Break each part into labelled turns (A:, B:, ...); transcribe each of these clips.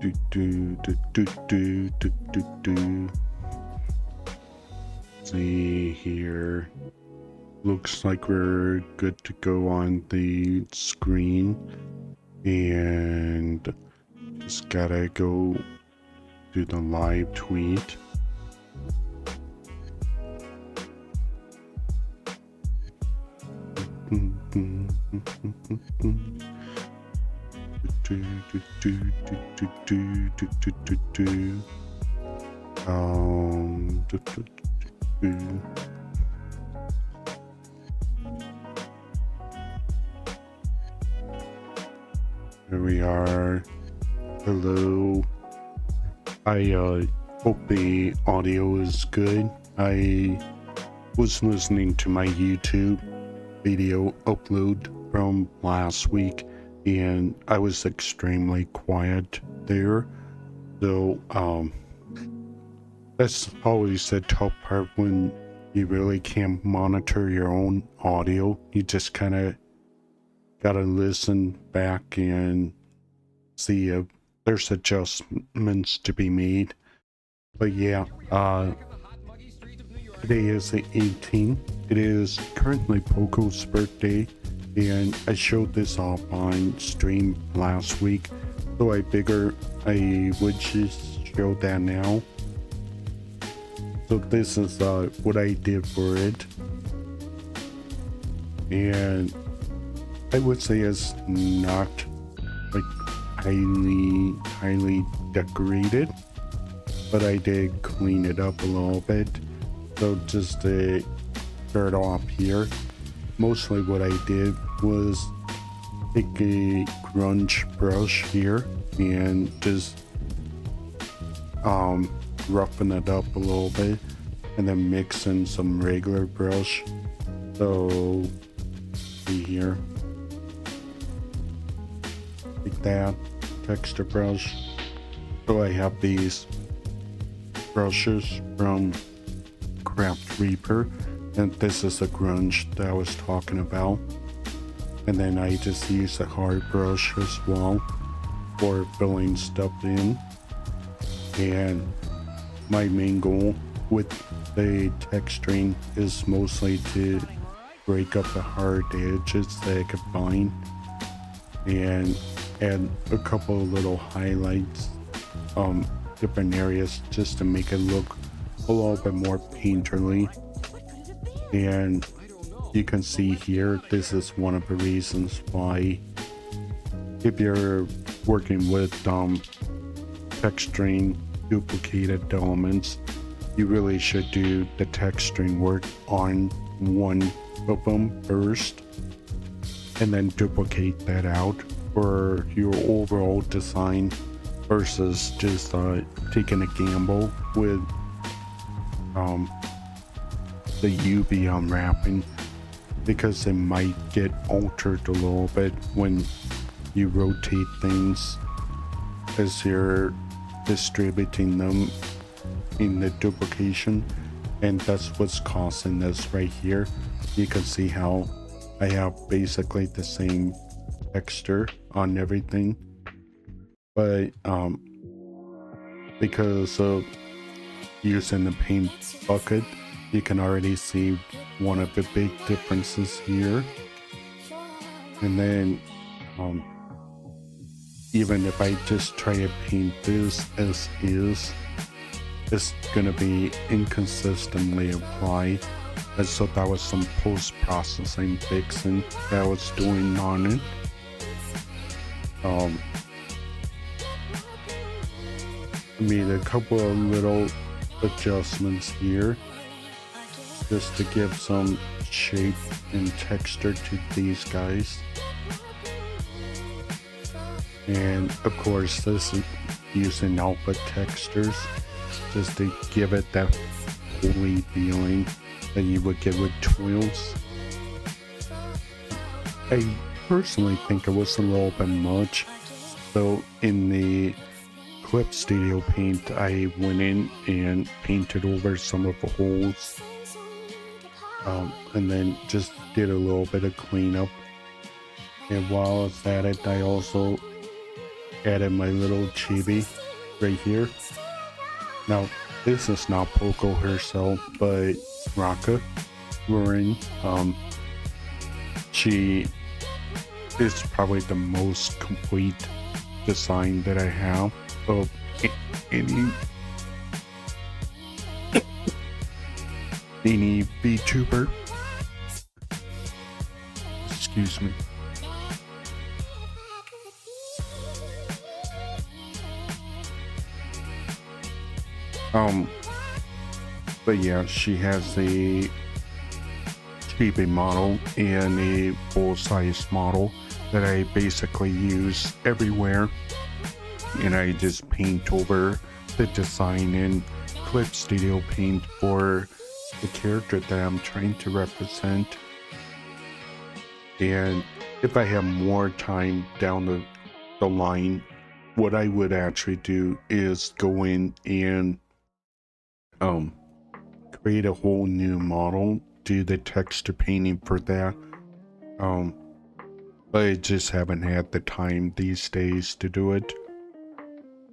A: Do, do, do, do, do, do, do, do. See here. Looks like we're good to go on the screen. And just gotta go do the live tweet. Here we are. Hello. I hope the audio is good. I was listening to my YouTube video upload from last week and I was extremely quiet there. So that's always the tough part when you really can't monitor your own audio. You just kind of gotta listen back and see if there's adjustments to be made. But yeah, today is the 18th. It is currently Poco's birthday, and I showed this off on stream last week, so I figured I would just show that now. So this is what I did for it, and I would say it's not like highly decorated, but I did clean it up a little bit. So just to start off here, mostly what I did was take a grunge brush here and just roughen it up a little bit, and then mix in some regular brush. So see here, like that, texture brush. So I have these brushes from Craft Reaper, and this is the grunge that I was talking about. And then I just use a hard brush as well for filling stuff in. And my main goal with the texturing is mostly to break up the hard edges that I could find and add a couple of little highlights, different areas, just to make it look a little bit more painterly. And you can see here, this is one of the reasons why, if you're working with texturing duplicated elements, you really should do the texturing work on one of them first, and then duplicate that out for your overall design, versus just taking a gamble with the UV unwrapping, because it might get altered a little bit when you rotate things as you're distributing them in the duplication. And that's what's causing this right here. You can see how I have basically the same texture on everything, but because of using the paint bucket, you can already see one of the big differences here. And then even if I just try to paint this as is, it's gonna be inconsistently applied. And so that was some post-processing fixing that I was doing on it. I made a couple of little adjustments here just to give some shape and texture to these guys. And of course, this is using alpha textures just to give it that holy feeling that you would get with Twills. I personally think it was a little bit much. So in the Clip Studio Paint, I went in and painted over some of the holes, and then just did a little bit of cleanup. And while I was at it, I also added my little chibi right here. Now, this is not Poco herself, but Raka Rorin. She is probably the most complete design that I have of any VTuber. Excuse me. But yeah, she has a chibi model and a full-size model that I basically use everywhere, and I just paint over the design in Clip Studio Paint for the character that I'm trying to represent. And if I have more time down the line, what I would actually do is go in and create a whole new model, do the texture painting for that. But I just haven't had the time these days to do it.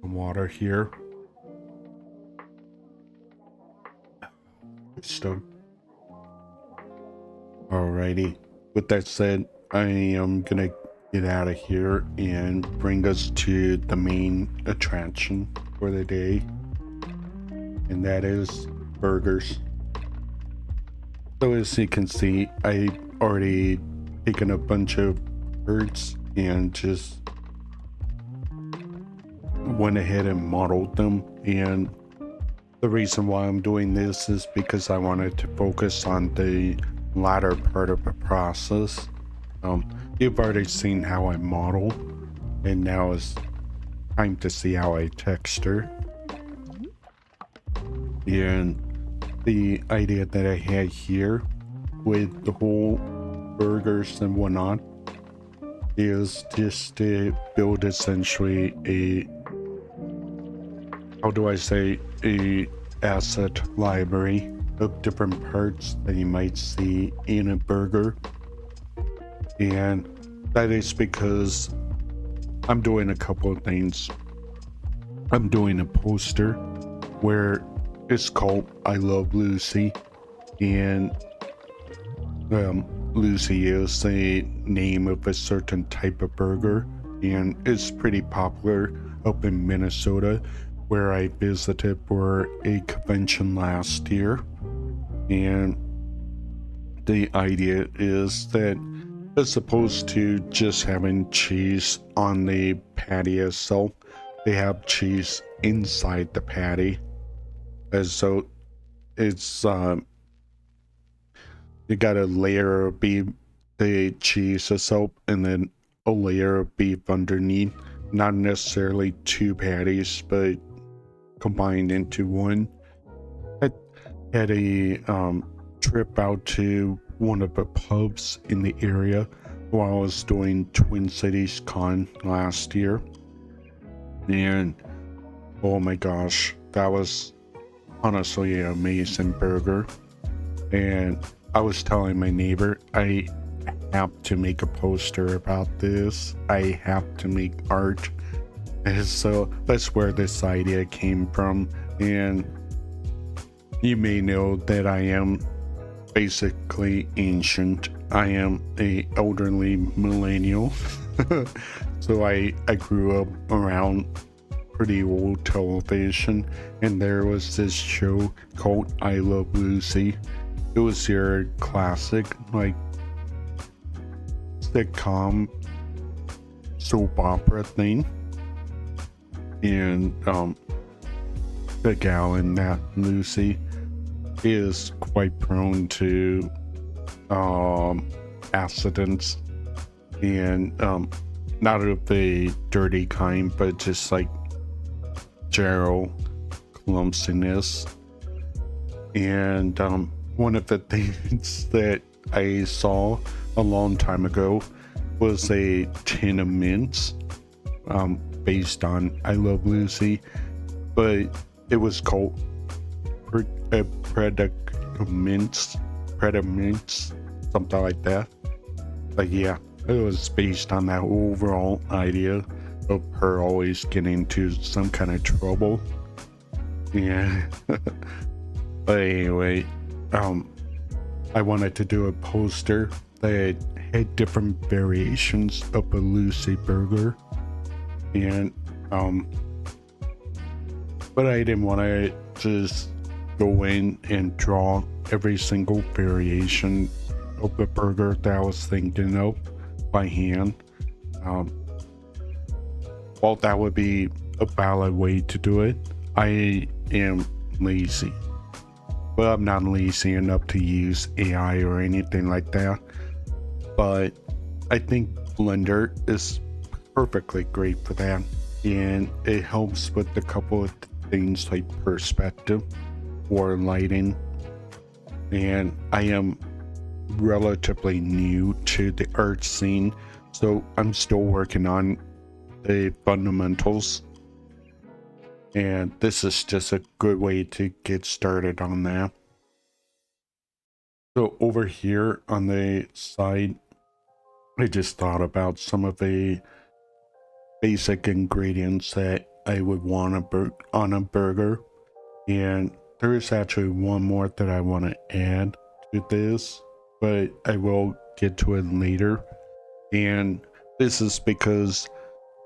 A: Water here. Stuff. Alrighty. With that said, I am gonna get out of here and bring us to the main attraction for the day, and that is burgers. So as you can see, I already taken a bunch of birds and just went ahead and modeled them, and the reason why I'm doing this is because I wanted to focus on the latter part of the process. You've already seen how I model, and now it's time to see how I texture. And the idea that I had here with the whole burgers and whatnot is just to build essentially a, how do I say, a asset library of different parts that you might see in a burger. And that is because I'm doing a couple of things. I'm doing a poster where it's called I Love Lucy, and Lucy is the name of a certain type of burger, and it's pretty popular up in Minnesota, where I visited for a convention last year. And the idea is that as opposed to just having cheese on the patty itself, they have cheese inside the patty. And so it's you got a layer of beef, the cheese itself, and then a layer of beef underneath. Not necessarily two patties, but combined into one. I had a trip out to one of the pubs in the area while I was doing Twin Cities Con last year, and oh my gosh, that was honestly an amazing burger. And I was telling my neighbor, I have to make a poster about this. I have to make art. And so that's where this idea came from. And you may know that I am basically ancient. I am a elderly millennial. So I grew up around pretty old television, and there was this show called I Love Lucy. It was your classic like sitcom soap opera thing, and the gal in that, Lucy, is quite prone to accidents, and not of the dirty kind, but just like general clumsiness. And one of the things that I saw a long time ago was a tin of mints based on I Love Lucy, but it was called Predamints, something like that. But yeah, it was based on that overall idea. of her always getting into some kind of trouble. Yeah. But anyway, I wanted to do a poster that had different variations of a Lucy burger, and but I didn't want to just go in and draw every single variation of the burger that I was thinking of by hand. While that would be a valid way to do it, I am lazy. Well, I'm not lazy enough to use AI or anything like that, but I think Blender is perfectly great for that, and it helps with a couple of things like perspective or lighting. And I am relatively new to the art scene, so I'm still working on the fundamentals, and this is just a good way to get started on that. So over here on the side, I just thought about some of the basic ingredients that I would want on a burger, and there is actually one more that I want to add to this, but I will get to it later. And this is because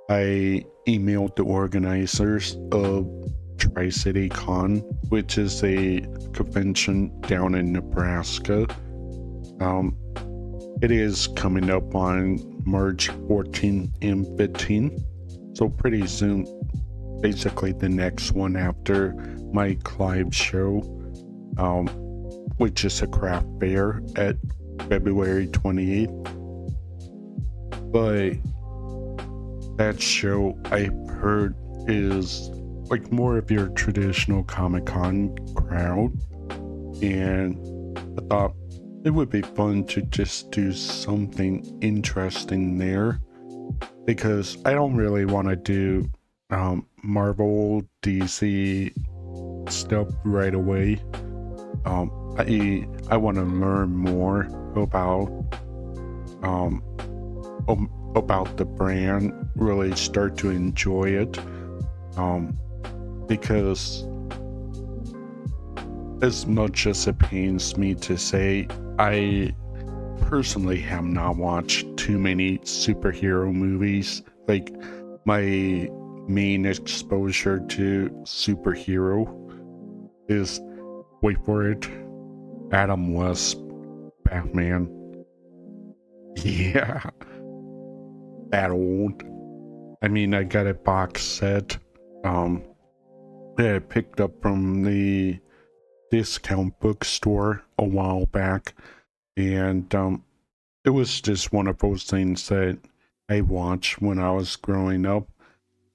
A: I emailed the organizers of Tri-City Con, which is a convention down in Nebraska. It is coming up on March 14 and 15, so pretty soon, basically the next one after my Clive show, which is a craft fair at February 28th. But that show, I've heard, is like more of your traditional Comic-Con crowd, and I thought it would be fun to just do something interesting there, because I don't really want to do Marvel, DC stuff right away. I want to learn more about the brand, really start to enjoy it, because as much as it pains me to say, I personally have not watched too many superhero movies. Like, my main exposure to superhero is, wait for it, Adam West Batman. Yeah, that old. I mean, I got a box set that I picked up from the discount bookstore a while back, and it was just one of those things that I watched when I was growing up,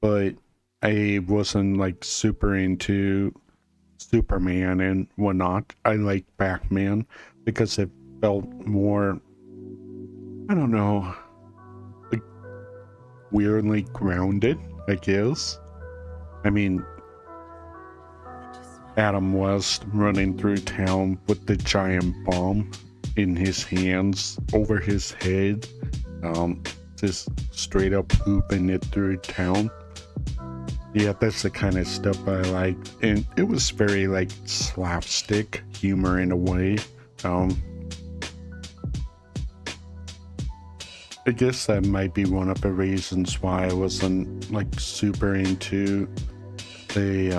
A: but I wasn't like super into Superman and whatnot. I liked Batman because it felt more, I don't know, like weirdly grounded, I guess. I mean, Adam West running through town with the giant bomb in his hands over his head, just straight up pooping it through town. Yeah, that's the kind of stuff I like, and it was very like slapstick humor in a way. I guess that might be one of the reasons why I wasn't like super into the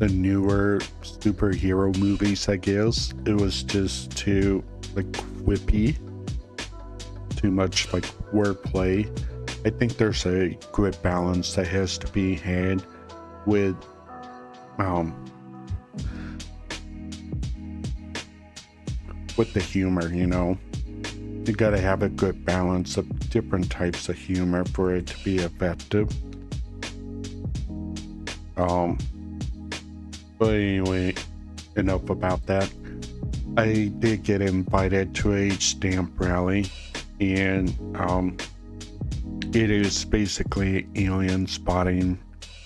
A: newer superhero movies. I guess it was just too like quippy, too much like wordplay. I think there's a good balance that has to be had with the humor, you know. You gotta have a good balance of different types of humor for it to be effective. But anyway, enough about that. I did get invited to a stamp rally, and it is basically alien spotting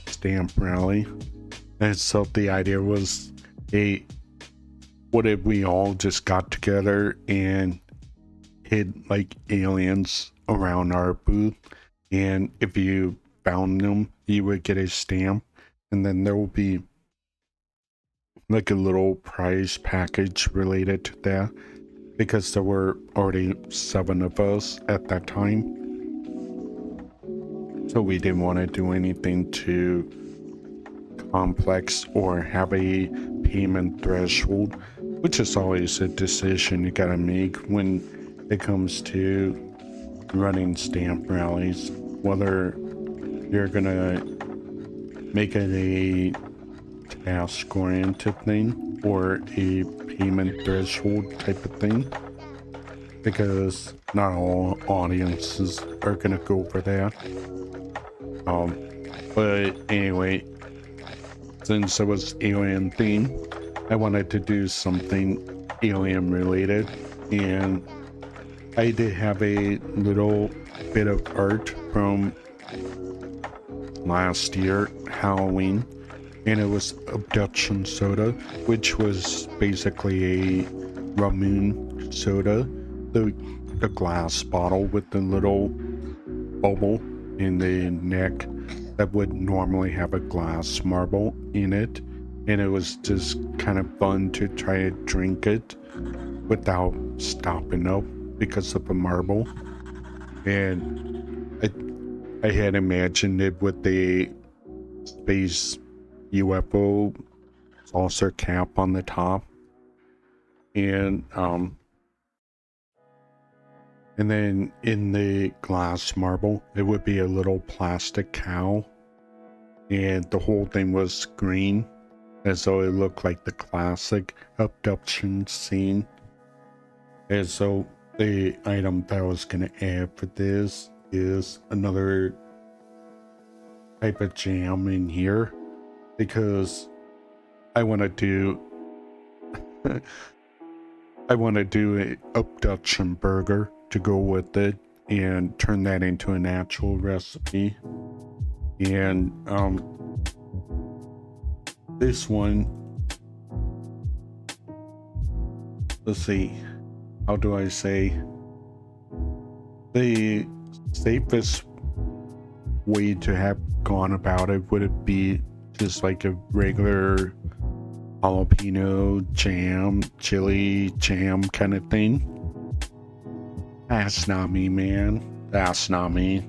A: stamp rally. And so the idea was, hey, what if we all just got together and hid like aliens around our booth, and if you found them, you would get a stamp, and then there will be like a little prize package related to that, because there were already 7 of us at that time. So we didn't want to do anything too complex or have a payment threshold, which is always a decision you gotta make when it comes to running stamp rallies, whether you're gonna make it a task-oriented thing or a payment threshold type of thing, because not all audiences are gonna go for that. But anyway, since it was alien theme, I wanted to do something alien related, and I did have a little bit of art from last year, Halloween, and it was Abduction Soda, which was basically a Ramoon soda, the glass bottle with the little bubble in the neck that would normally have a glass marble in it, and it was just kind of fun to try to drink it without stopping up because of the marble. And I had imagined it with the space UFO saucer cap on the top, and then in the glass marble it would be a little plastic cow, and the whole thing was green, as though it looked like the classic abduction scene. And so the item that I was gonna add for this is another type of jam in here, because I want to do I want to do an abduction burger to go with it and turn that into an actual recipe. And this one, let's see, how do I say, the safest way to have gone about it would it be just like a regular jalapeno jam, chili jam kind of thing? That's not me, man. That's not me.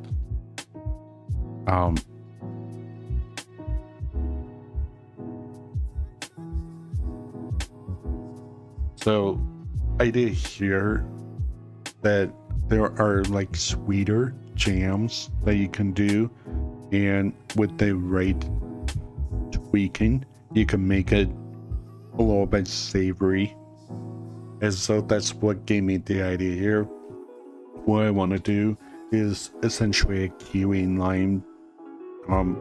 A: So I did hear that there are like sweeter jams that you can do, and with the right tweaking, you can make it a little bit savory. And so that's what gave me the idea here. What I want to do is essentially a kiwi and lime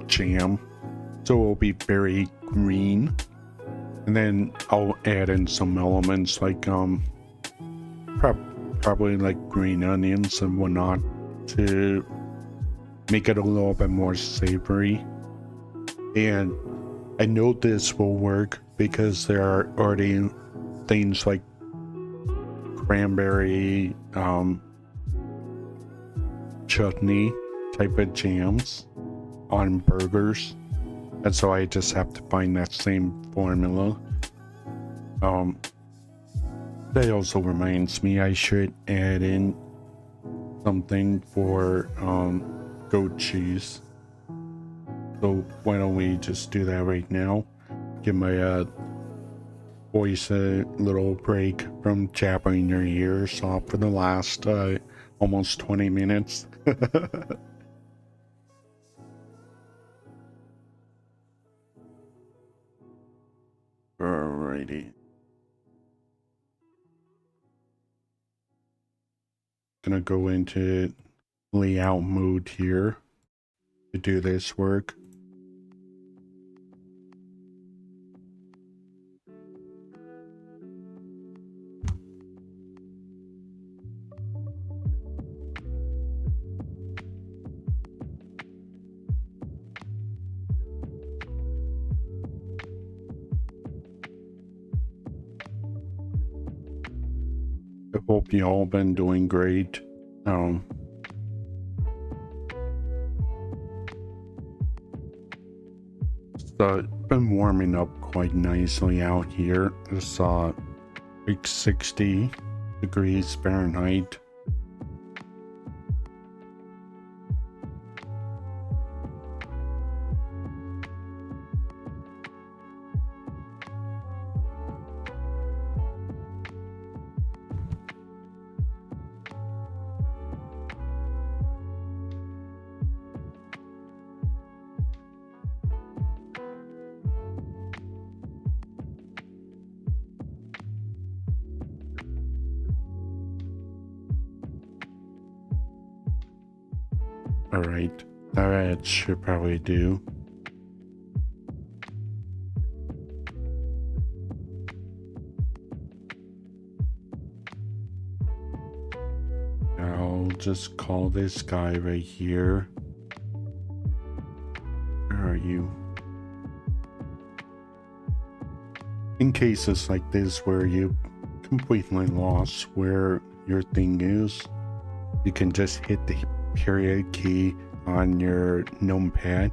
A: jam, so it will be very green, and then I'll add in some elements like probably like green onions and whatnot to make it a little bit more savory. And I know this will work because there are already things like cranberry chutney type of jams on burgers, and so I just have to find that same formula. That also reminds me I should add in something for goat cheese. So why don't we just do that right now? Give my voice a little break from jabbering your ears off for the last almost 20 minutes. Alrighty. Gonna go into layout mode here to do this work. I hope you all been doing great. So it's been warming up quite nicely out here. It's like 60 degrees Fahrenheit. Alright, that should probably do. I'll just call this guy right here. Where are you? In cases like this where you completely lost where your thing is, you can just hit the period key on your numpad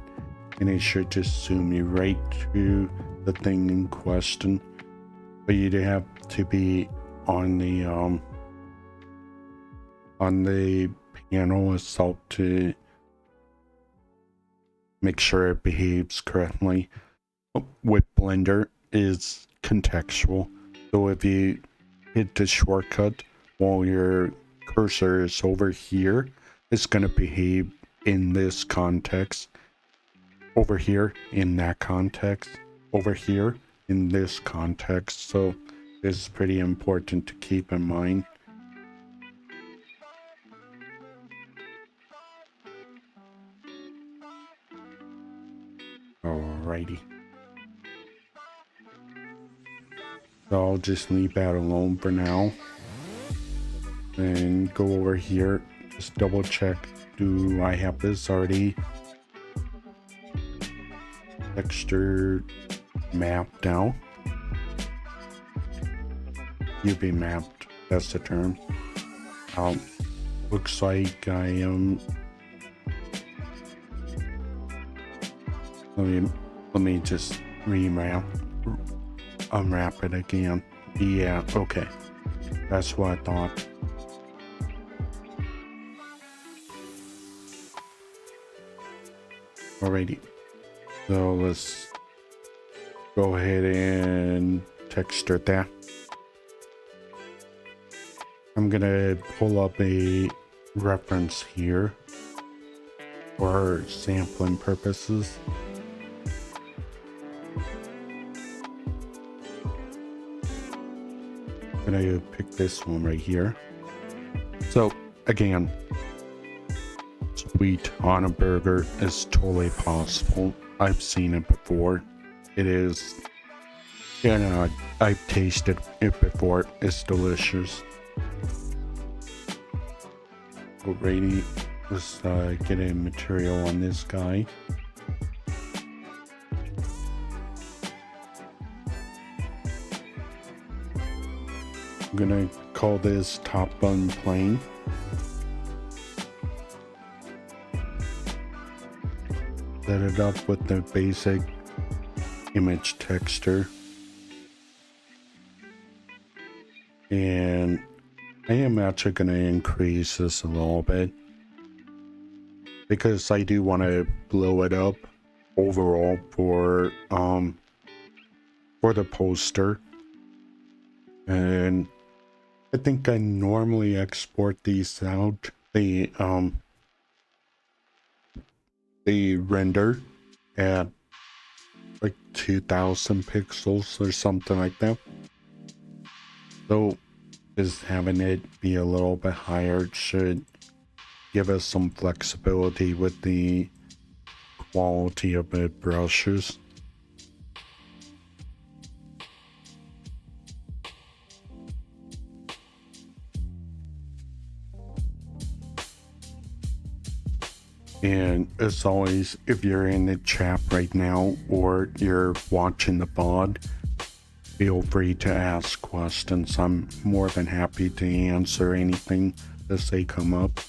A: and it should just zoom you right to the thing in question. But you do have to be on the panel itself to make sure it behaves correctly. With Blender is contextual, so if you hit the shortcut while your cursor is over here, it's going to behave in this context, over here in that context, over here in this context. So it's pretty important to keep in mind. Alrighty. So I'll just leave that alone for now and go over here. Just double check, do I have this already texture mapped out? UV mapped, that's the term. Looks like I am. Let me just unwrap it again. Yeah, okay. That's what I thought. Alrighty. So let's go ahead and texture that. I'm gonna pull up a reference here for sampling purposes. I'm gonna pick this one right here. So again, sweet on a burger is totally possible. I've seen it before. It is, you know, I've tasted it before. It's delicious. Alrighty, let's get a material on this guy. I'm gonna call this top bun plane. Set it up with the basic image texture. And I am actually going to increase this a little bit because I do want to blow it up overall for the poster. And I think I normally export these out, the render at like 2000 pixels or something like that. So just having it be a little bit higher should give us some flexibility with the quality of the brushes. And as always, if you're in the chat right now or you're watching the VOD, feel free to ask questions. I'm more than happy to answer anything as they come up.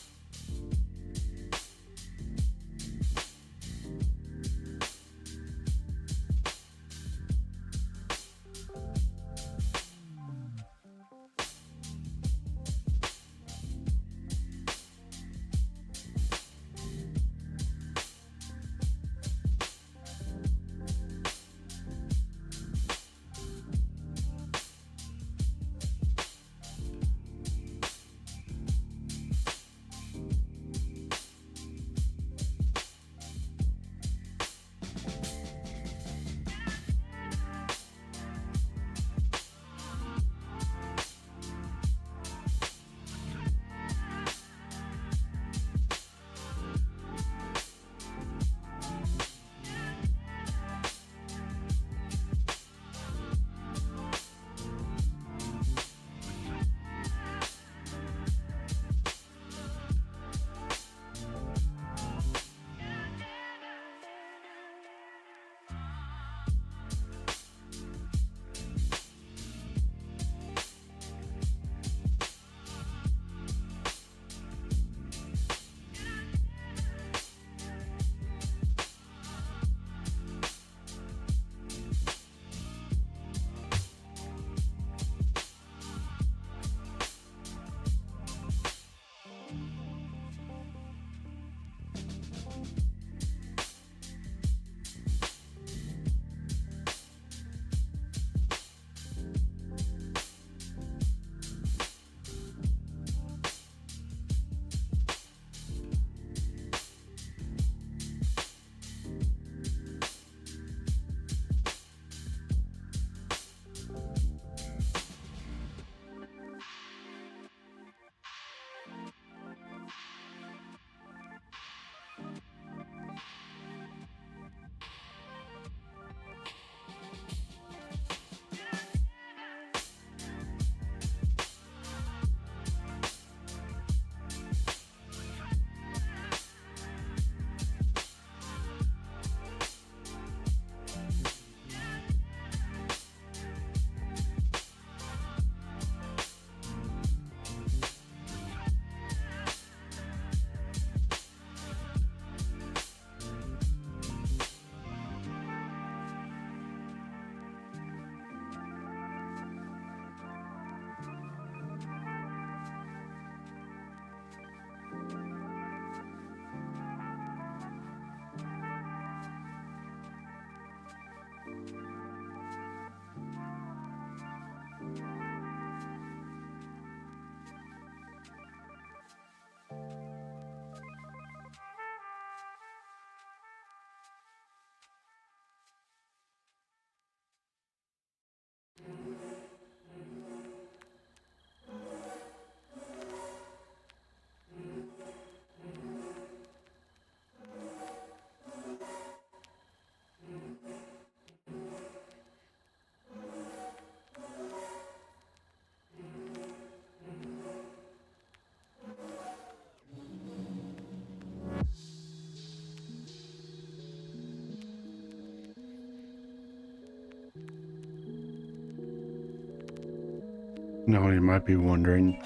A: Now you might be wondering,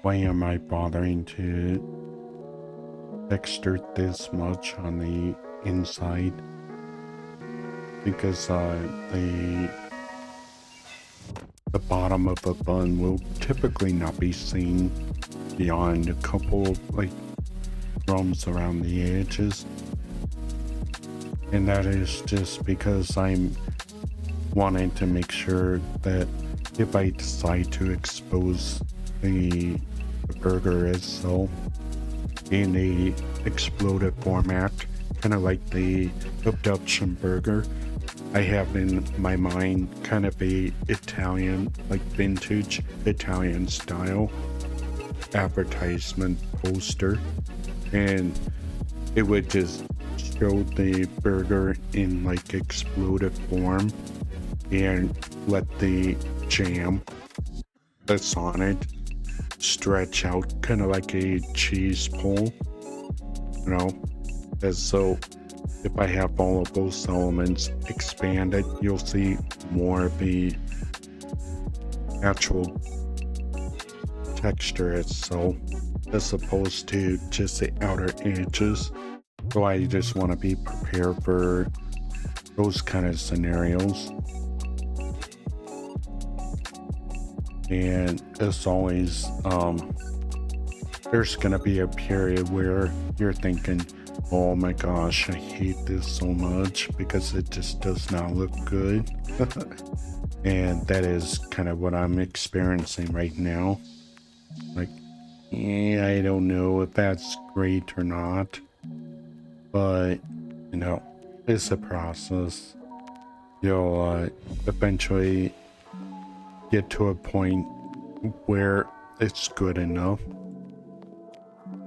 A: why am I bothering to texture this much on the inside? Because the bottom of a bun will typically not be seen beyond a couple of like crumbs around the edges, and that is just because I'm wanting to make sure that if I decide to expose the burger itself in a exploded format, kind of like the abduction burger, I have in my mind kind of a Italian, like vintage Italian style advertisement poster, and it would just show the burger in like exploded form and let the jam that's on it stretch out kind of like a cheese pull, you know. And so if I have all of those elements expanded, you'll see more of the actual texture itself as opposed to just the outer edges. So I just want to be prepared for those kind of scenarios. And as always, there's gonna be a period where you're thinking, oh my gosh, I hate this so much because it just does not look good. And that is kind of what I'm experiencing right now. Like, yeah, I don't know if that's great or not, but you know, it's a process. You'll eventually get to a point where it's good enough.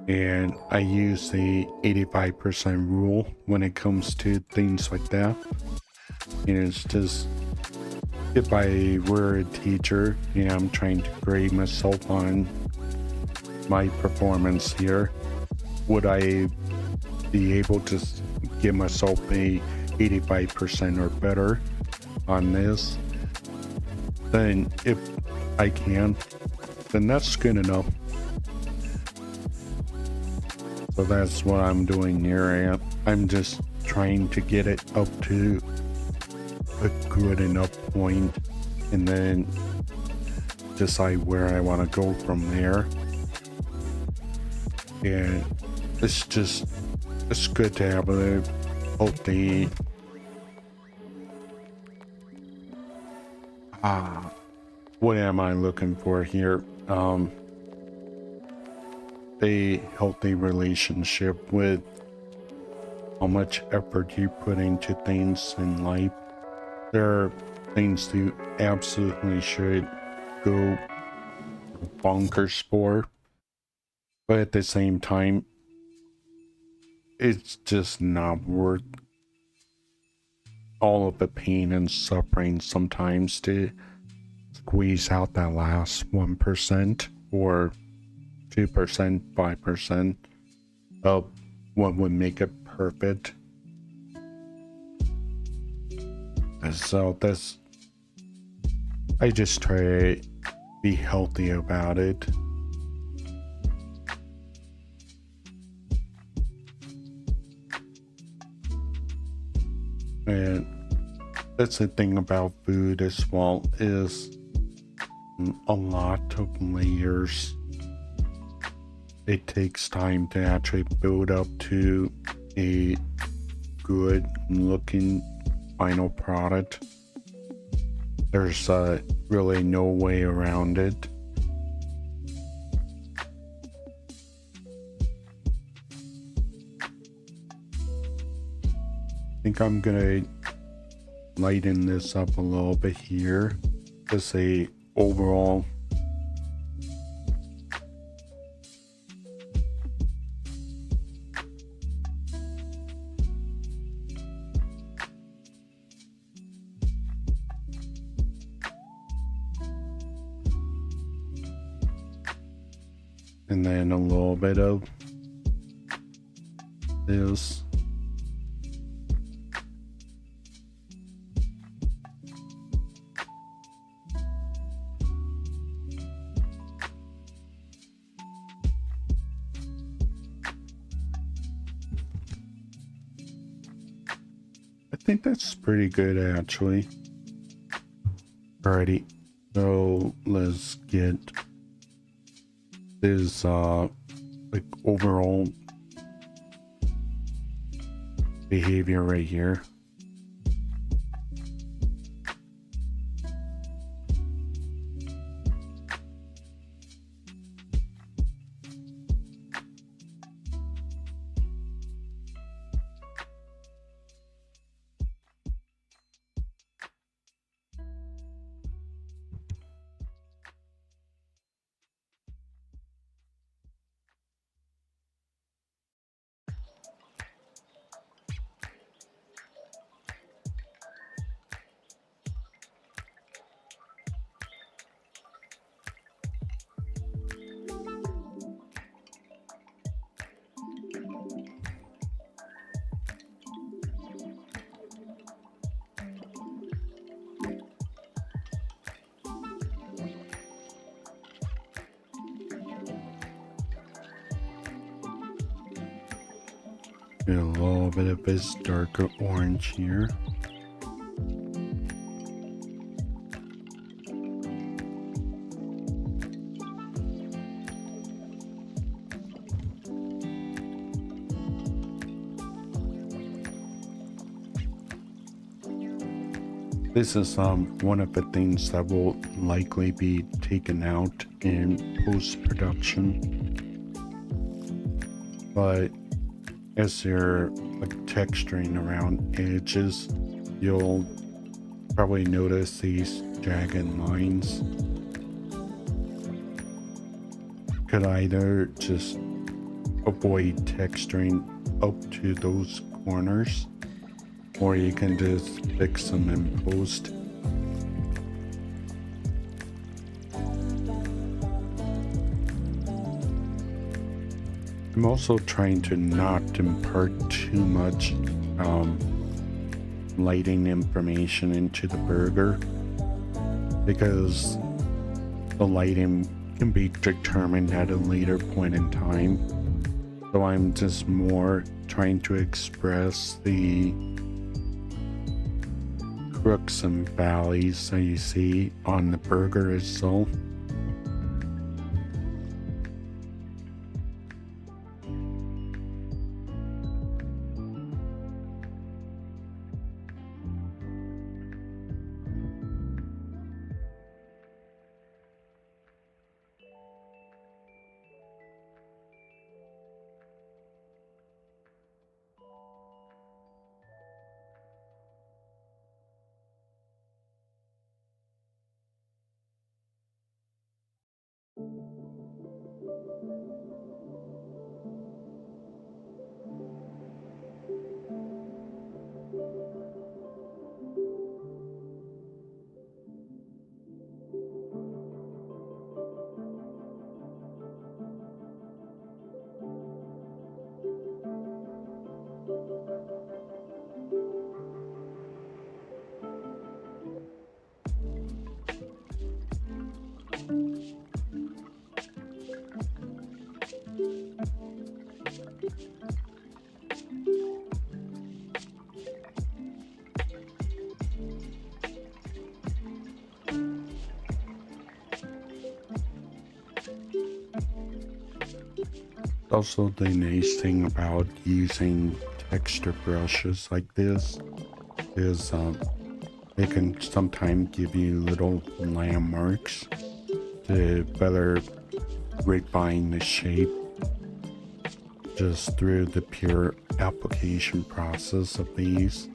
A: And I use the 85% rule when it comes to things like that. And it's just, if I were a teacher and I'm trying to grade myself on my performance here, would I be able to give myself a 85% or better on this? Then if I can, then that's good enough. So that's what I'm doing here. I'm just trying to get it up to a good enough point and then decide where I want to go from there. And it's good to have a healthy what am I looking for here? A healthy relationship with how much effort you put into things in life. There are things you absolutely should go bonkers for, but at the same time, it's just not worth all of the pain and suffering sometimes to squeeze out that last 1% or 2%, 5% of what would make it perfect. And so I just try to be healthy about it. And that's the thing about food as well, is a lot of layers. It takes time to actually build up to a good looking final product. There's really no way around it. I think I'm gonna lighten this up a little bit here. Just a overall and then a little bit of this. think that's pretty good actually. Alrighty, so let's get this like overall behavior right here. Get a little bit of this darker orange here. This is one of the things that will likely be taken out in post-production, but as you're like texturing around edges, you'll probably notice these jagged lines. Could either just avoid texturing up to those corners, or you can just fix them in post. I'm also trying to not impart too much lighting information into the burger, because the lighting can be determined at a later point in time. So I'm just more trying to express the crooks and valleys that you see on the burger itself. Also, the nice thing about using texture brushes like this is they can sometimes give you little landmarks to better refine the shape just through the pure application process of these.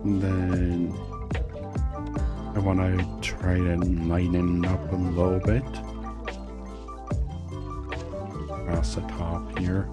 A: And then I want to try to lighten up a little bit across the top here.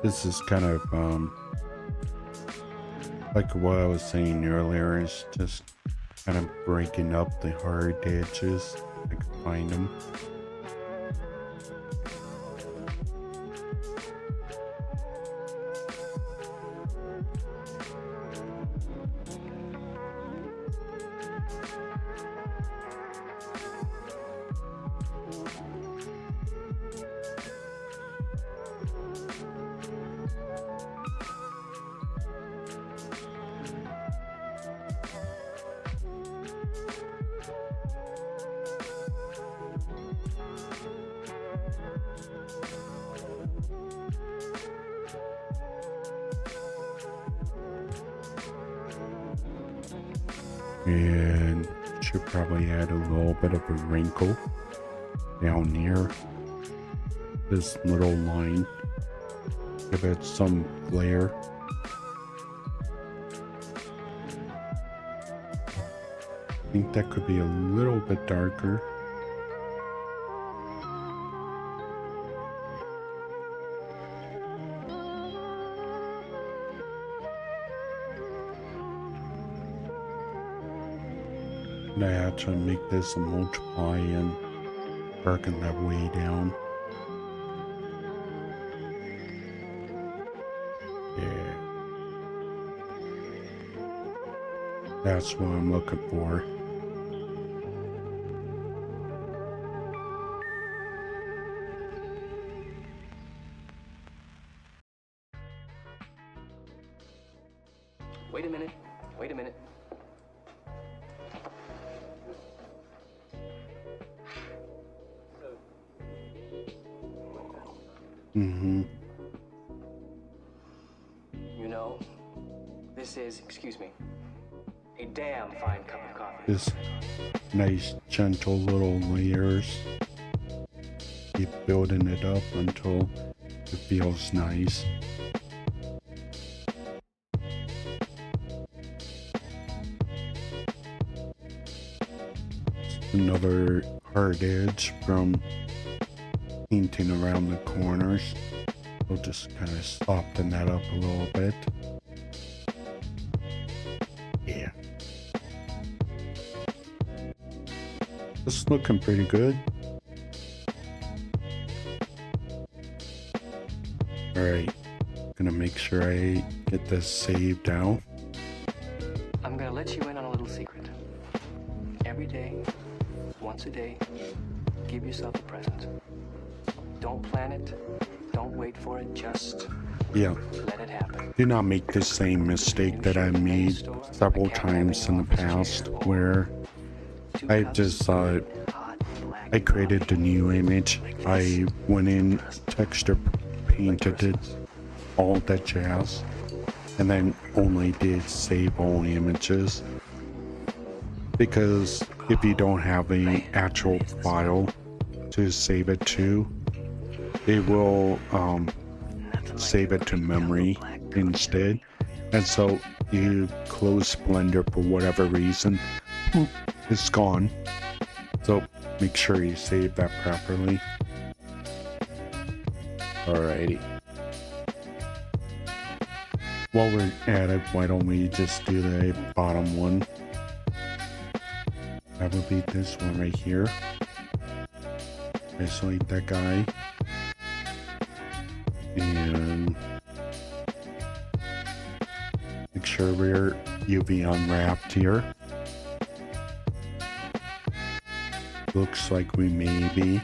A: This is kind of like what I was saying earlier, is just kind of breaking up the hard edges. I can find them. And should probably add a little bit of a wrinkle down near this little line. Give it some glare. I think that could be a little bit darker. And I actually make this a multiply and working that way down. Yeah. That's what I'm looking for.
B: Wait a minute. Wait a minute.
A: Mm-hmm.
B: You know, this is, excuse me, a damn fine cup of coffee.
A: Just nice, gentle little layers. Keep building it up until it feels nice. Another hard edge from painting around the corners. We'll just kind of soften that up a little bit. Yeah. It's looking pretty good. Alright. Gonna make sure I get this saved out.
B: I'm gonna let you in on a little secret. Every day, once a day, give yourself a present. Don't plan it. Don't wait for it. Just let it happen.
A: Do not make the same mistake that I made several times in the past, where I just I created the new image. I went in, texture painted it, all that jazz, and then only did save all images. Because if you don't have an actual file to save it to, it will save it to memory instead. And so you close Blender for whatever reason, it's gone. So make sure you save that properly. Alrighty. While we're at it, why don't we just do the bottom one? That would be this one right here. Isolate that guy. And make sure we're UV unwrapped here. Looks like we may be.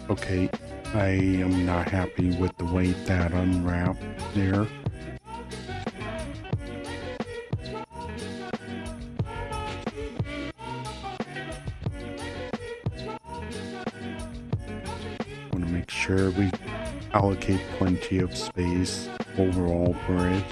A: Okay, I am not happy with the way that unwrapped there. Make sure we allocate plenty of space overall for it.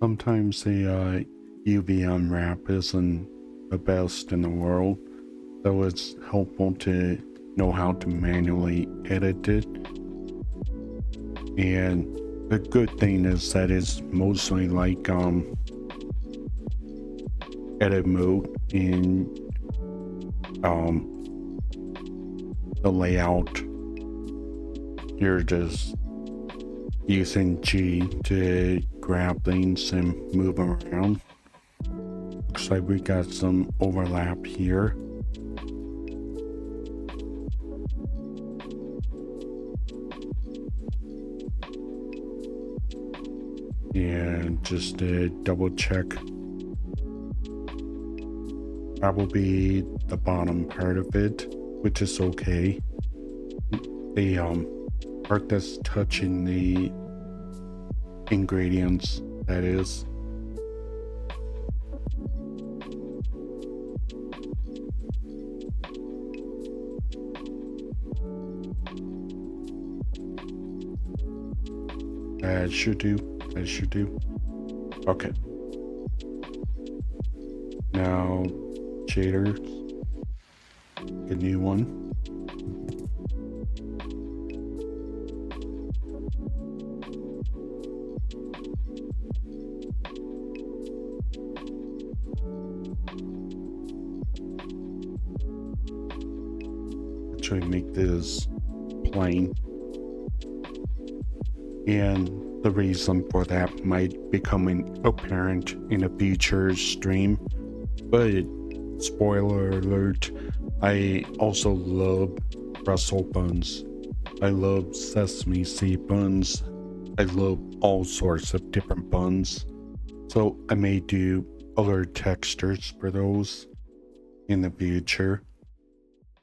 A: sometimes the UV unwrap isn't the best in the world, so it's helpful to know how to manually edit it. And the good thing is that it's mostly like edit mode in the layout. You're just using G to grab things and move them around. Looks like we got some overlap here. And just to double check, that will be the bottom part of it, which is okay. The part that's touching the ingredients, that is. That should do. That should do. Okay. Now, shaders. A new one. Try to make this plain. And the reason for that might become apparent in a future stream, but spoiler alert, I also love Brussels buns. I love sesame seed buns. I love all sorts of different buns. So I may do other textures for those in the future,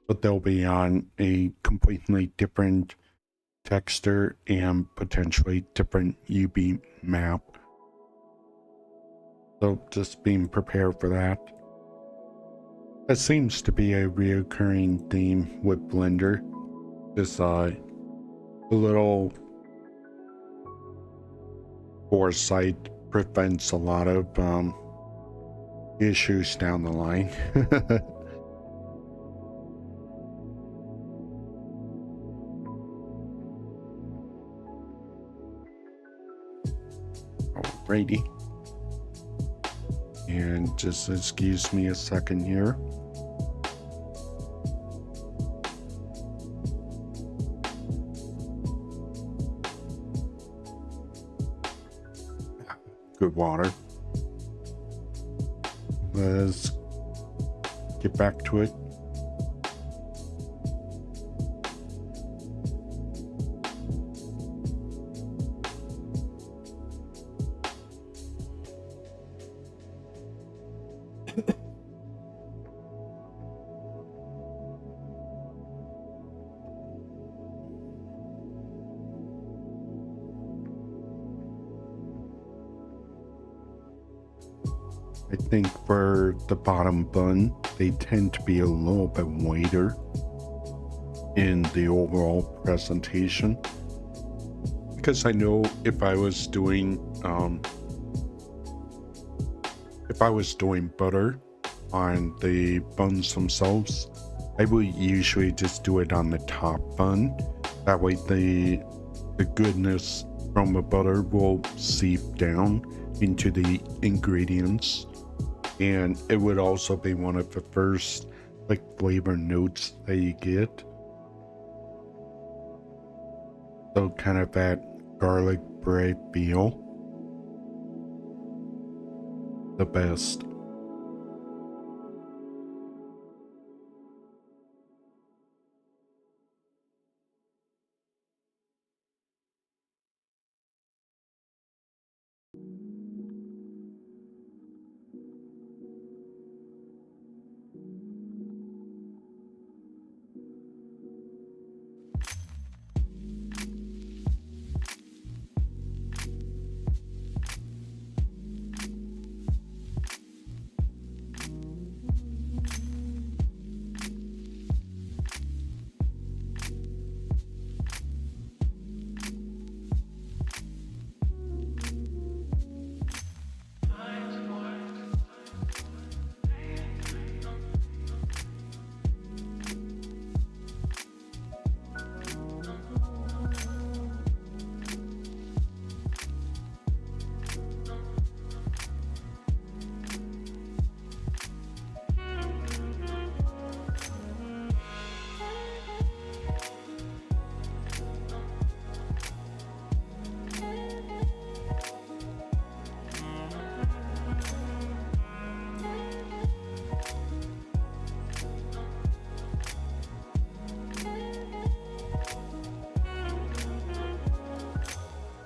A: but they'll be on a completely different texture and potentially different UV map. So just being prepared for that. That seems to be a reoccurring theme with Blender. This a little foresight prevents a lot of issues down the line. Alrighty. And just excuse me a second here. Good water. Let's get back to it. I think for the bottom bun, they tend to be a little bit whiter in the overall presentation. Because I know if I was doing butter on the buns themselves, I would usually just do it on the top bun. That way the goodness from the butter will seep down into the ingredients. And it would also be one of the first like flavor notes that you get. So kind of that garlic bread feel. The best.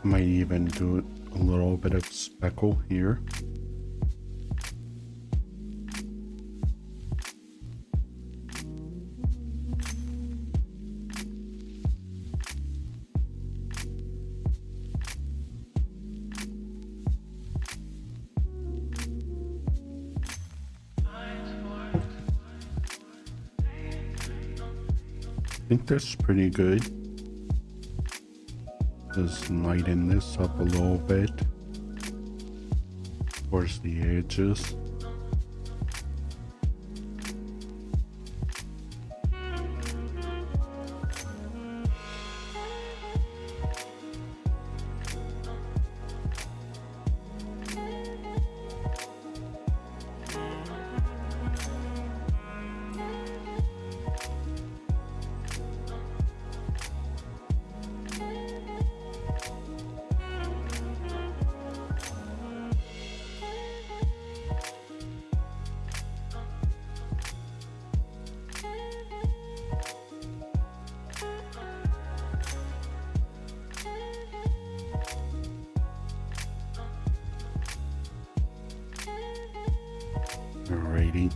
A: Might even do a little bit of speckle here. I think that's pretty good. Just lighten this up a little bit towards the edges. Alrighty.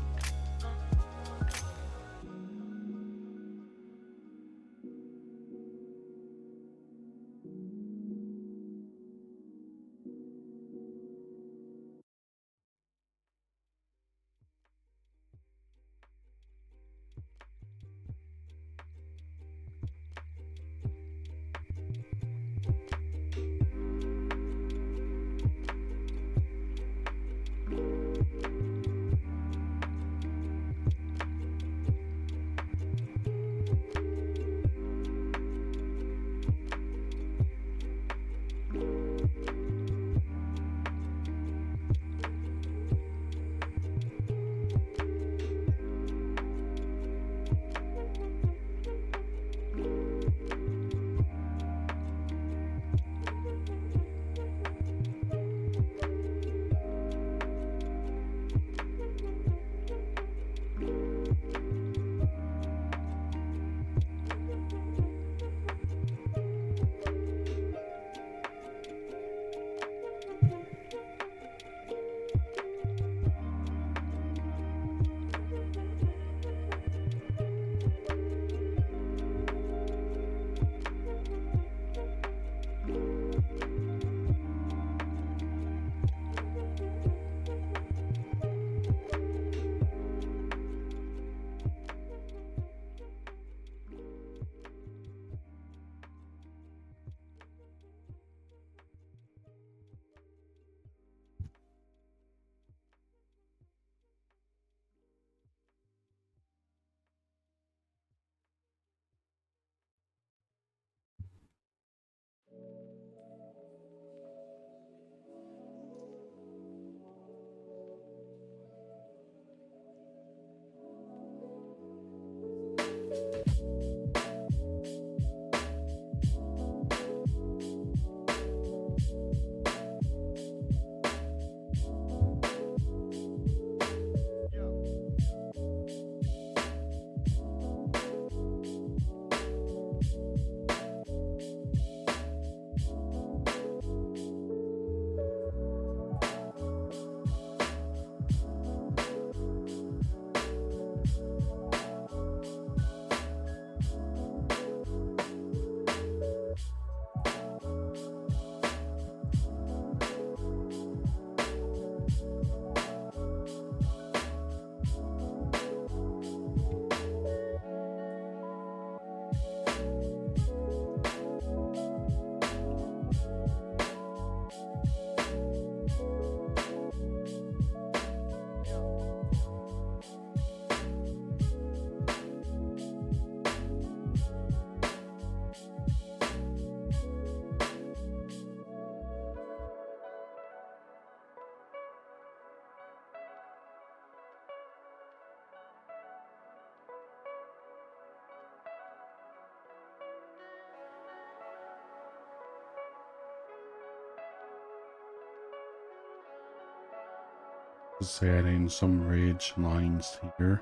A: Just adding some ridge lines here.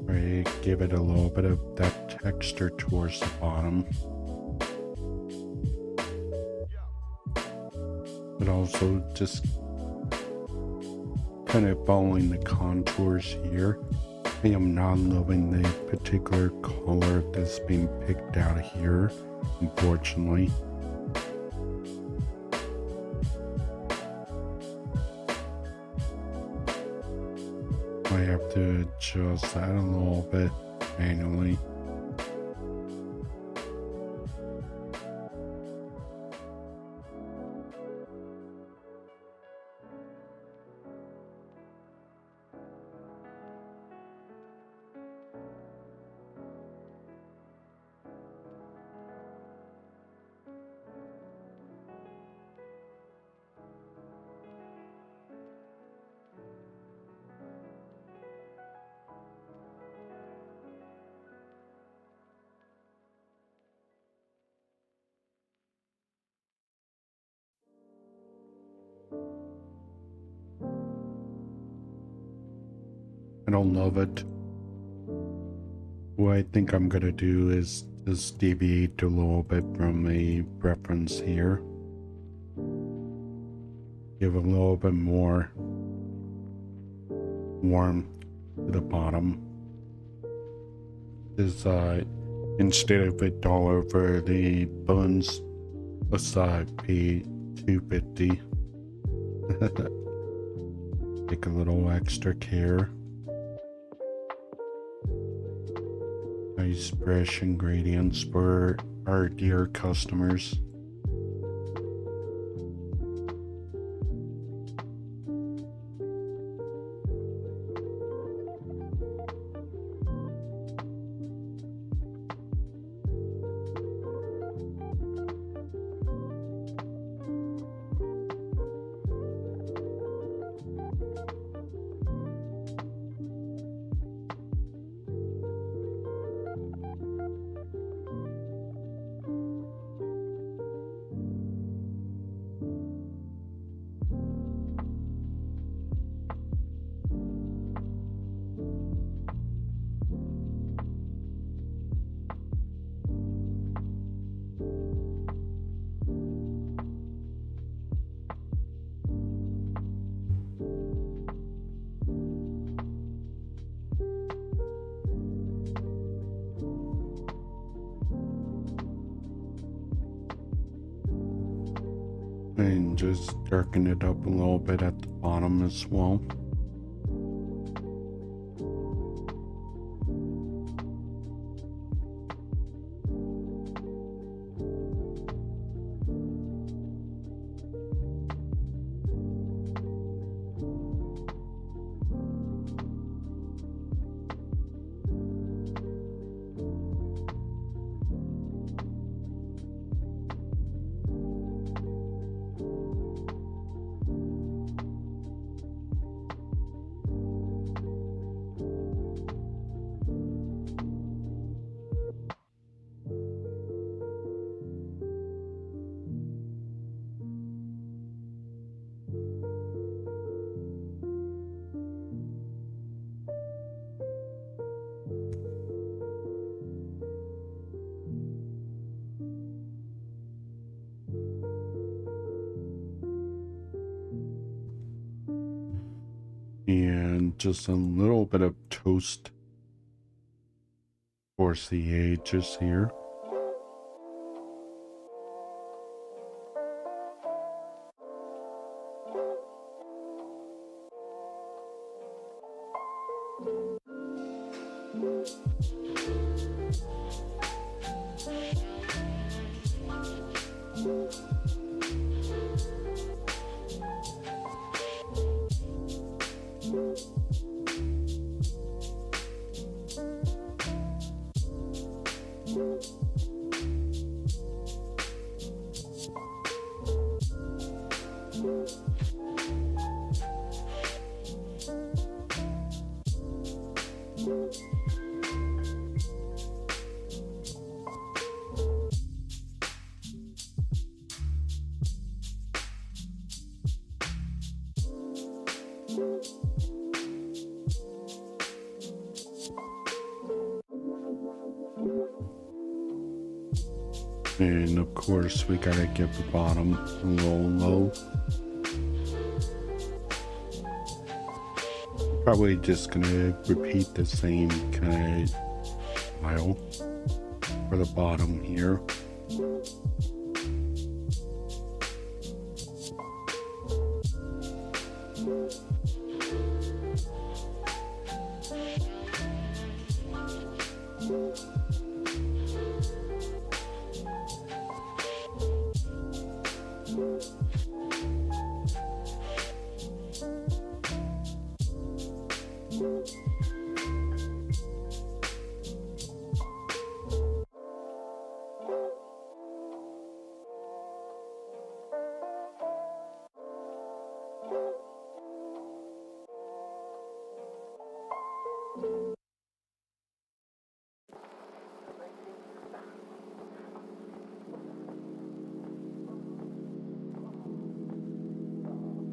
A: Right, give it a little bit of that texture towards the bottom. But also just kind of following the contours here. I am not loving the particular color that's being picked out here, unfortunately. I have to adjust that a little bit manually. I don't love it. What I think I'm gonna do is just deviate a little bit from a reference here. Give a little bit more warmth to the bottom. Is instead of $1 for the buns, let's pay $2.50. Take a little extra care. Nice fresh ingredients for our dear customers. And just darken it up a little bit at the bottom as well. And just a little bit of toast towards the edges here. And of course, we gotta get the bottom a little low. Probably just gonna repeat the same kind of style for the bottom here.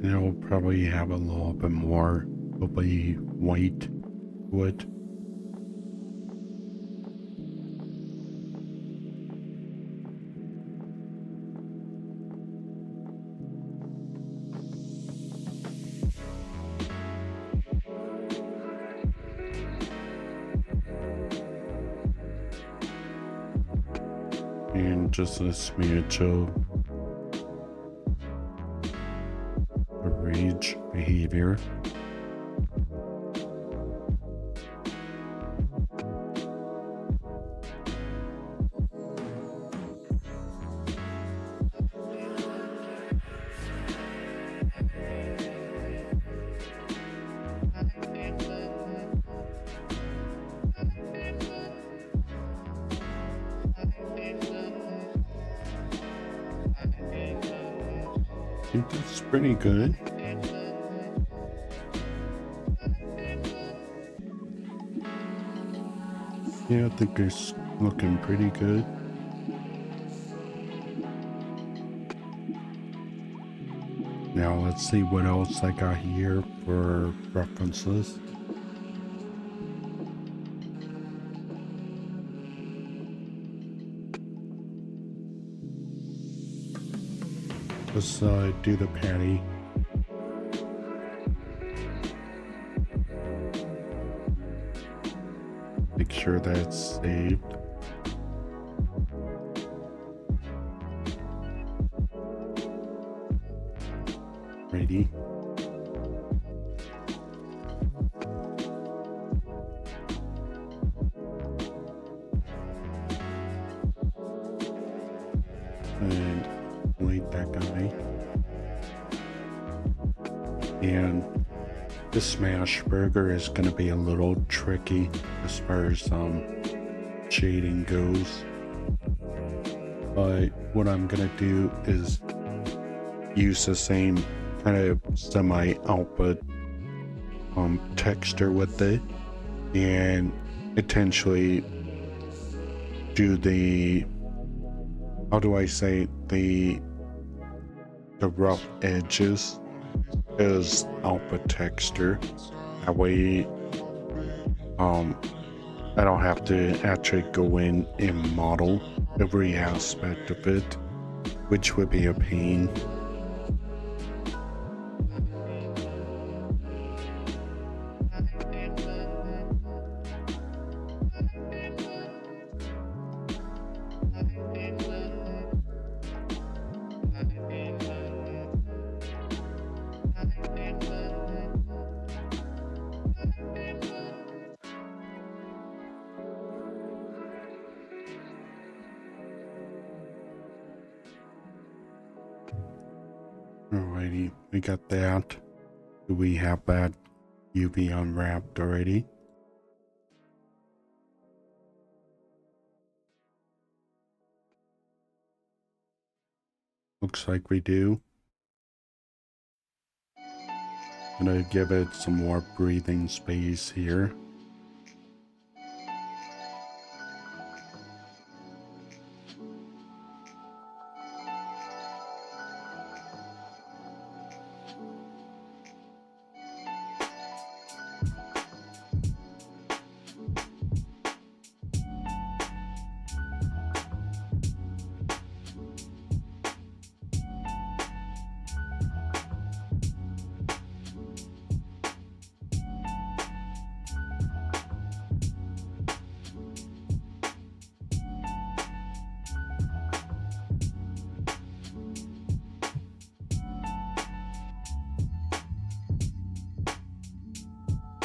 A: And it'll probably have a little bit more, probably white wood. And just a smidge of the rage behavior. I think that's pretty good. Yeah, I think it's looking pretty good. Now let's see what else I got here for references. Let's do the patty. Make sure that it's saved. Ready. And delete that guy. And the smash burger is going to be a little tricky as far as shading goes. But what I'm going to do is use the same kind of semi-output texture with it, and potentially do the, how do I say, the rough edges as output texture. That way I don't have to actually go in and model every aspect of it, which would be a pain. Alrighty, we got that. Do we have that UV unwrapped already? Looks like we do. I'm gonna give it some more breathing space here.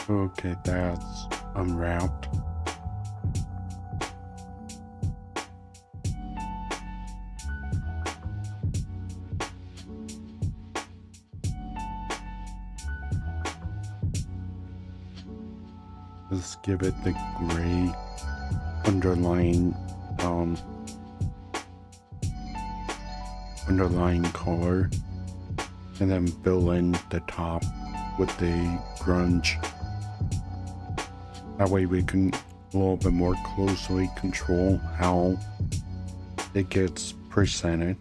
A: Okay, that's unwrapped. Let's give it the gray underlying color, and then fill in the top with the grunge. That way we can a little bit more closely control how it gets presented.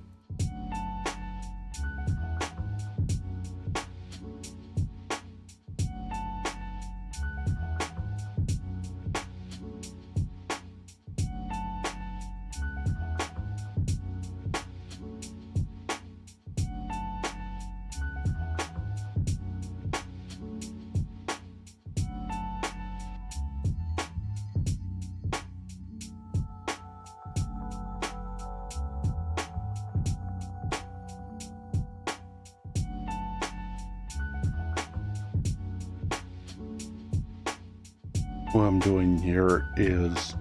A: What I'm doing here is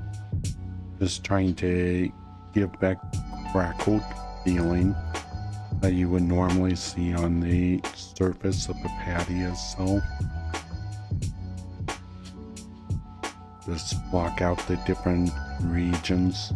A: just trying to give back crackled feeling that you would normally see on the surface of the patty itself. Just block out the different regions.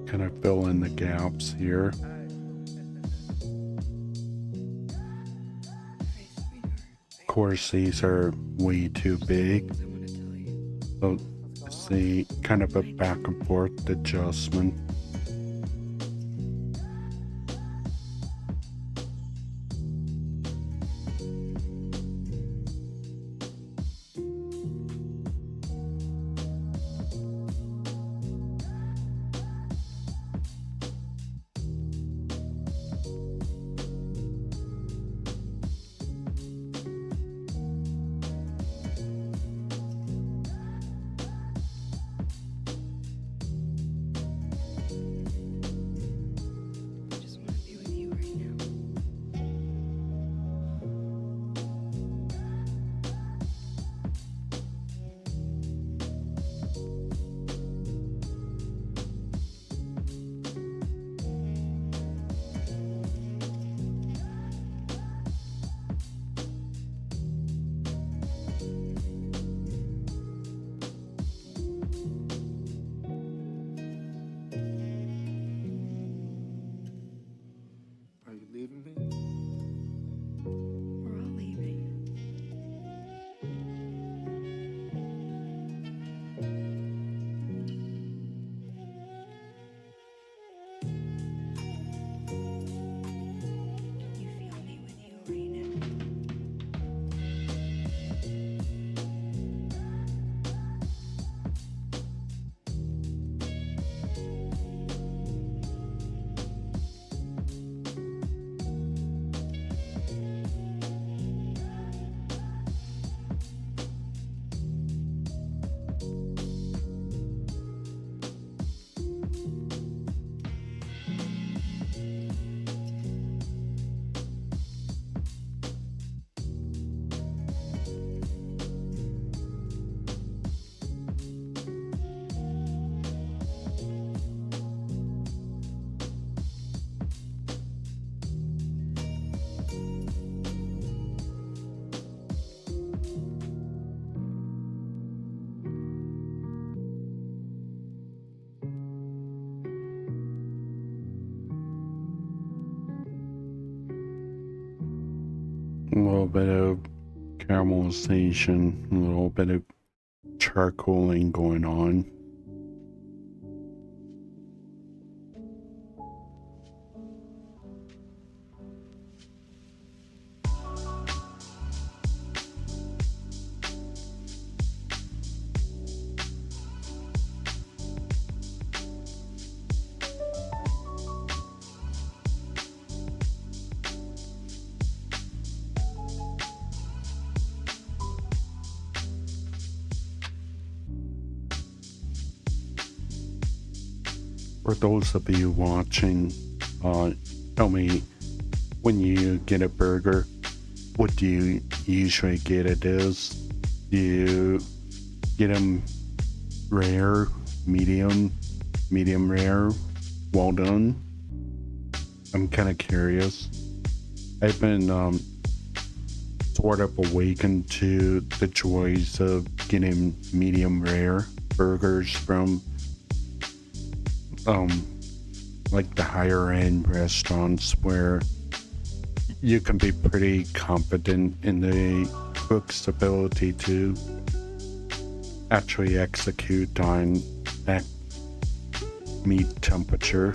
A: Kind of fill in the gaps here. Of course, these are way too big, so see kind of a back and forth adjustment.
C: Are you leaving me?
D: We're all leaving. You feel me with you right now.
A: A little bit of caramelization, a little bit of charcoaling going on. For those of you watching, tell me, when you get a burger, what do you usually get it as? Do you get them rare, medium rare, well done? I'm kind of curious. I've been sort of awakened to the joys of getting medium rare burgers from like the higher end restaurants where you can be pretty confident in the cook's ability to actually execute on that meat temperature.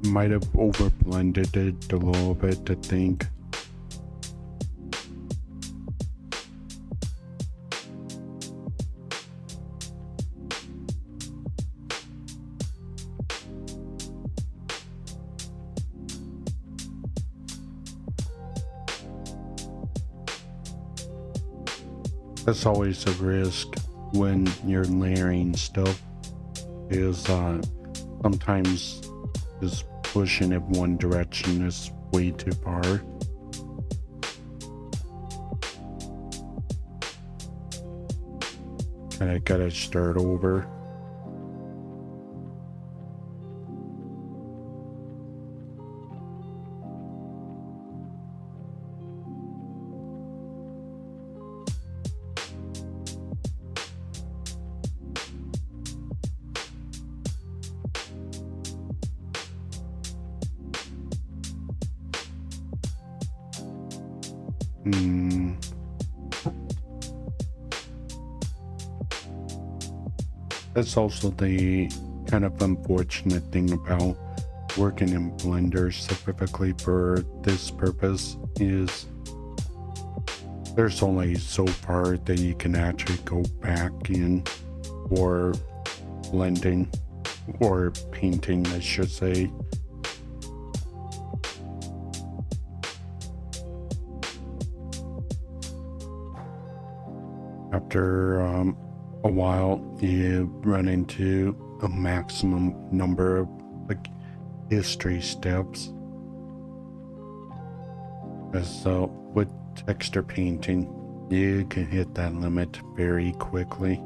A: Might have over blended it a little bit, I think. That's always a risk when you're layering stuff, is sometimes just pushing it one direction is way too far. Kinda gotta start over. That's also the kind of unfortunate thing about working in Blender specifically for this purpose, is there's only so far that you can actually go back in for blending, or painting I should say. After a while, you run into a maximum number of like history steps. So with texture painting, you can hit that limit very quickly.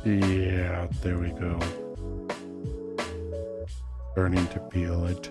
A: Yeah, there we go. starting to feel it.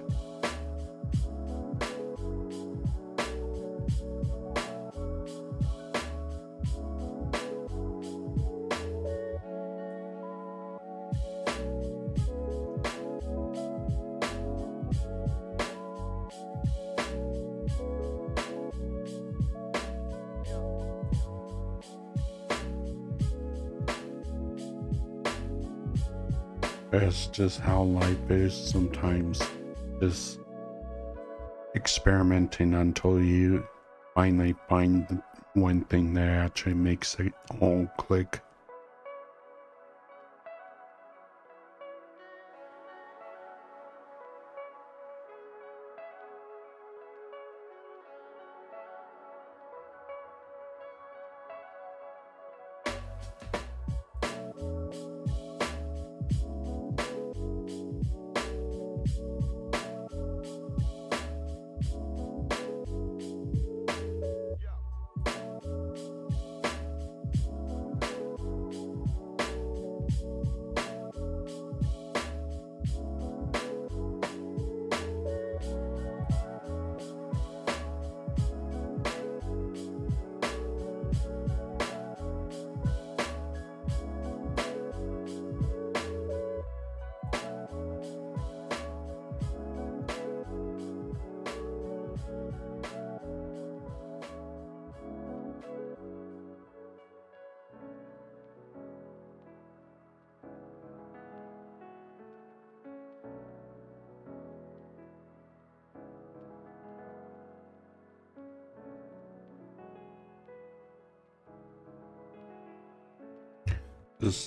A: That's just how life is sometimes. Just experimenting until you finally find the one thing that actually makes it all click.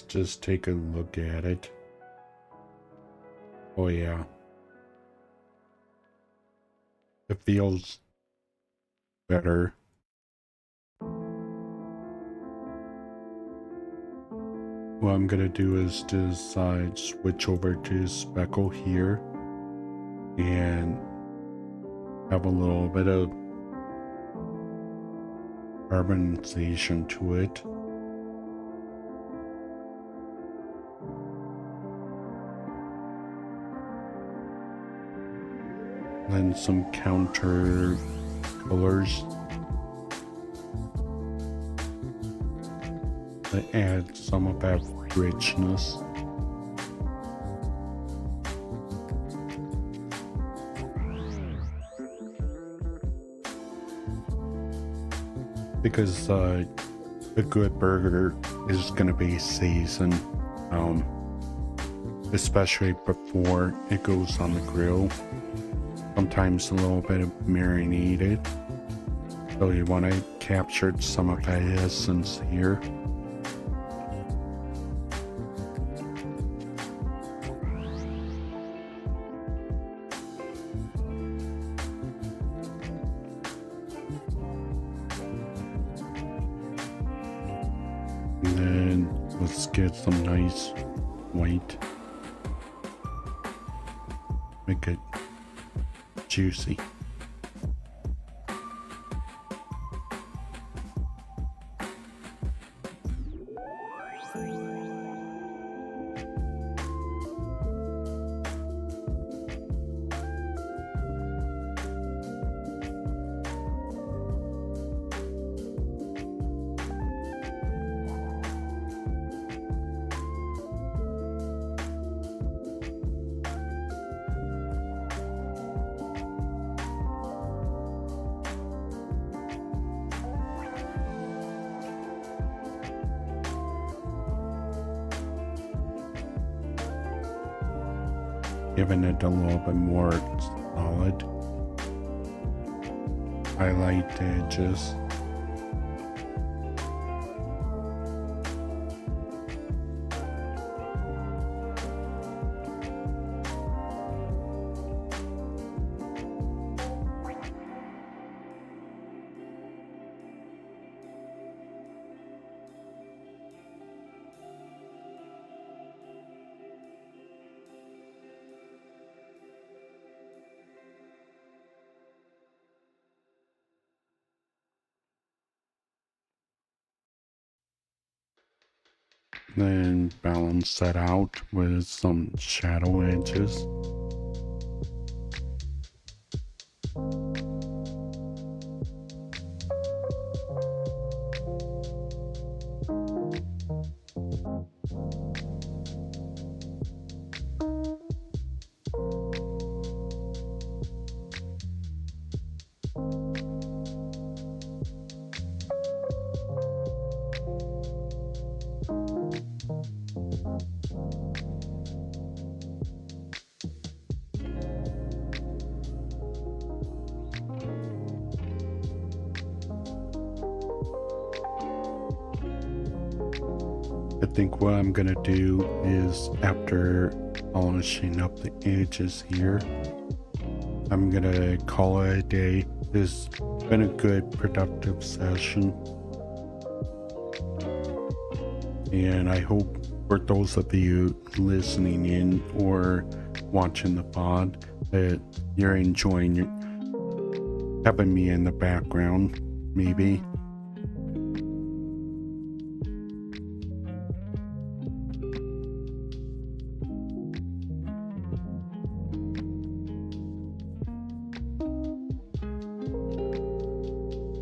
A: Just take a look at it. Oh yeah. It feels better. What I'm gonna do is just switch over to Speckle here and have a little bit of carbonization to it. Then some counter colors that add some of that richness. Because a good burger is gonna be seasoned, especially before it goes on the grill. Sometimes a little bit of marinated, so you want to capture some of that essence here. And then let's get some nice white. Make it juicy. Giving it a little bit more solid. Highlight the edges. Then balance that out with some shadow edges. think what I'm gonna do is, after polishing up the edges here, I'm gonna call it a day. It's been a good productive session, and I hope for those of you listening in or watching the pod that you're enjoying having me in the background, maybe.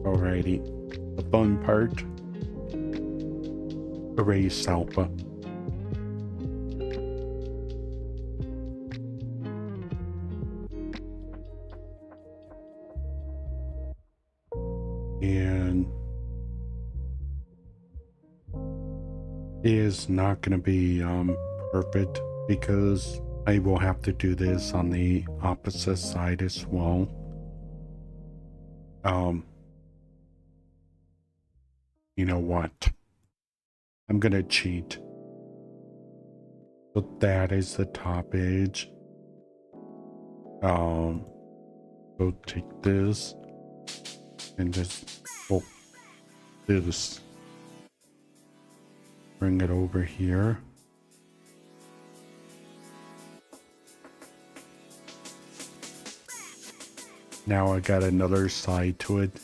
A: Alrighty, the fun part, erase alpha. And it is not going to be perfect because I will have to do this on the opposite side as well. You know what? I'm gonna cheat. So that is the top edge. So take this and just this. Bring it over here. Now I got another side to it.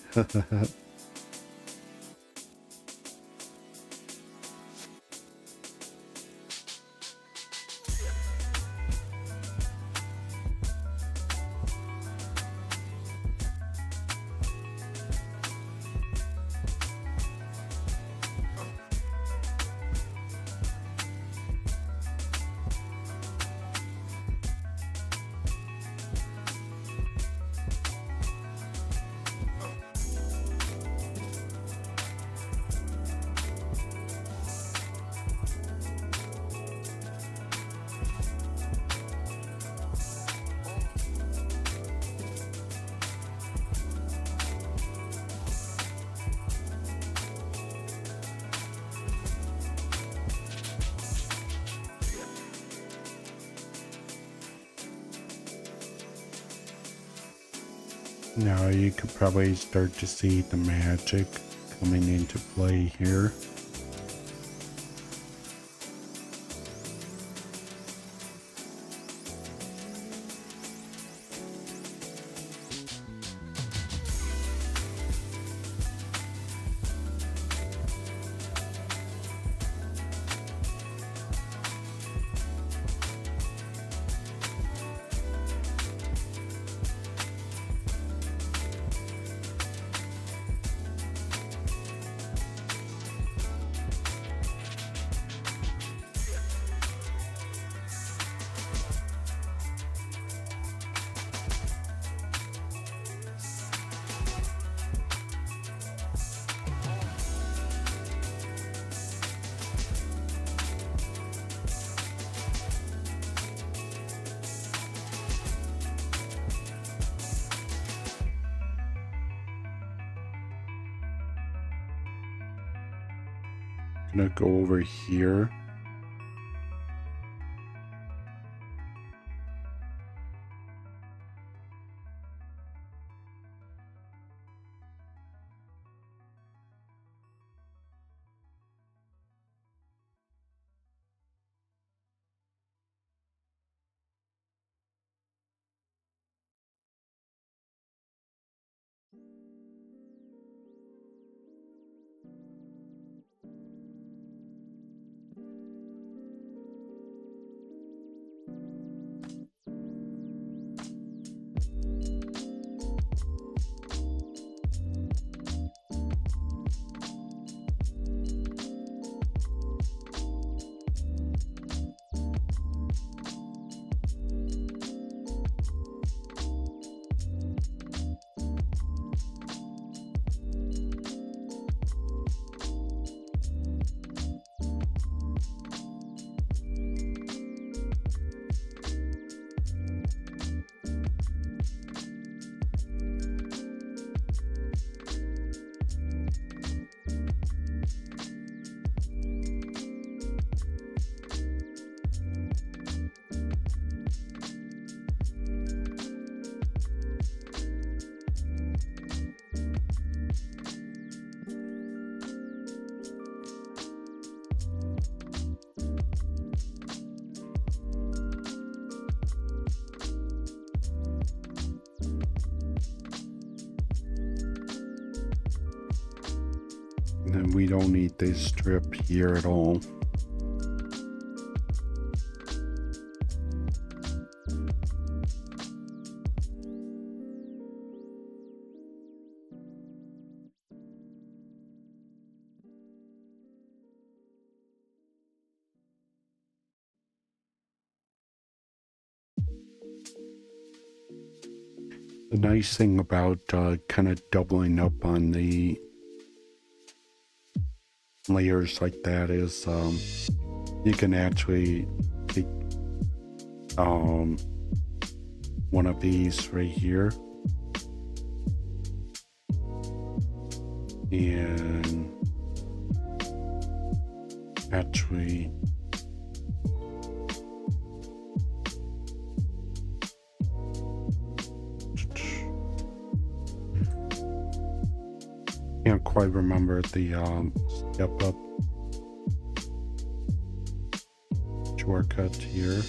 A: Now you could probably start to see the magic coming into play here. Gonna go over here. And then we don't need this strip here at all. The nice thing about kind of doubling up on the layers like that is you can actually take one of these right here and actually can't quite remember the step up shortcut here.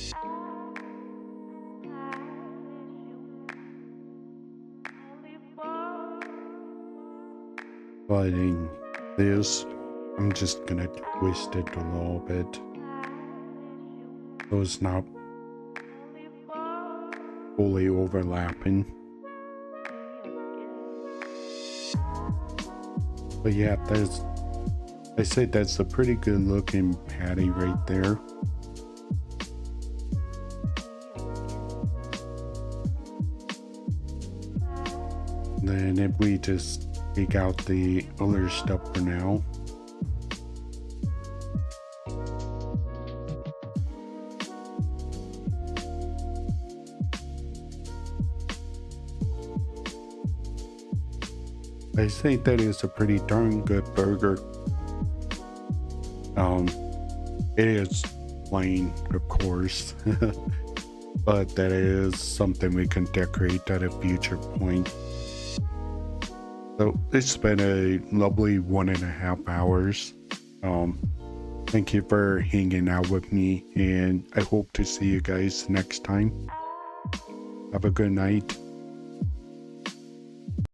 A: But in this, I'm just gonna twist it a little bit so it's not fully overlapping. But yeah, I say that's a pretty good looking patty right there. Then if we just take out the other stuff for now. I think that is a pretty darn good burger. It is plain, of course, but that is something we can decorate at a future point. So it's been a lovely 1.5 hours. Thank you for hanging out with me, and I hope to see you guys next time. Have a good night.